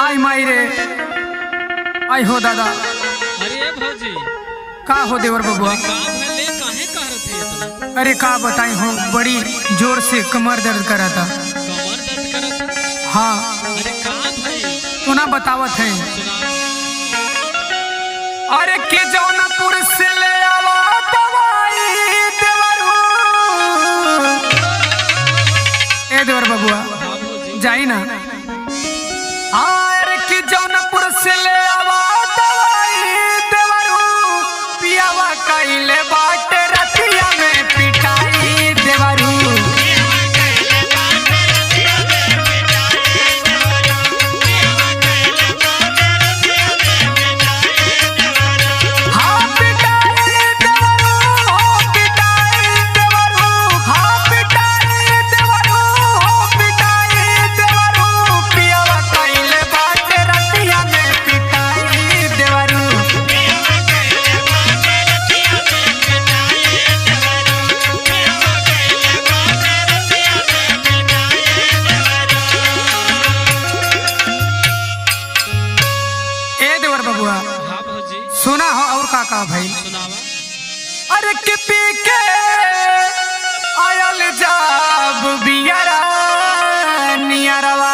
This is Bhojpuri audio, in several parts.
आई माई रे आई हो दादा। अरे भौजी का हो देवर बबुआ? का भले काहे कह रहे थे इतना? अरे का बताई हो, बड़ी जोर से कमर दर्द करा था। कमर दर्द करत है? हाँ अरे का भाई तू ना बतावत है। सुना। अरे के जौनपुर से ले आवा दवाई देवरू। ए देवर बबुआ हाँ भौजी जाई ना। अरे के जौनपुर से ले आवा दवाई देवरू। पियावा कइले बाट रतिया में पिटाई देवरू। हाँ भौजी सुना हो और का भाई? सुनावा। अरे के पी के आयल जाब बियरा नियरवा।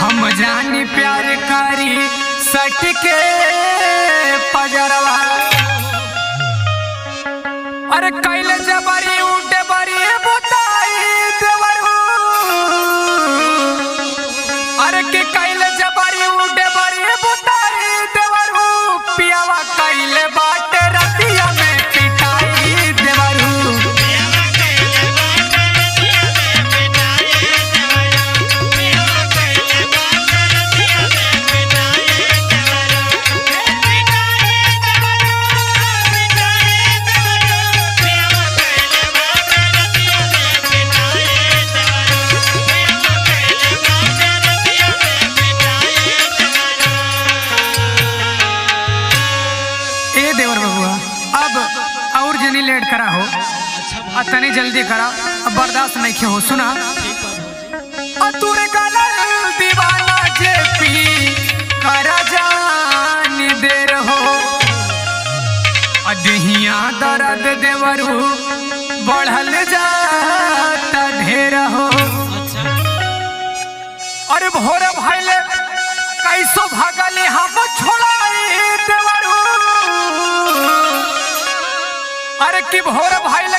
हम जानी प्यार करी सट के पजरवा। अरे कैले जबरी उठे बरी बुताई देवरू। अरे के कैले जबरी उठे बरी बुताई देवरू। पियावा कैले बाट रतिया में पिटाई देवरू। देवर बबुआ अब और जनी लेट करा हो। अच्छा तनी जल्दी करा, अब बर्दाश्त नहीं हो। सुना ठीक बा भौजी। अतुरे गलल दीवाना जेपी करा जानी देर हो। अदहिया दर्द देवरू बढ़ल जाता ढेर हो। अच्छा अरे भोर भइले कैसो भागले हम छोड़ाई देवरू। अरे की भोर भइले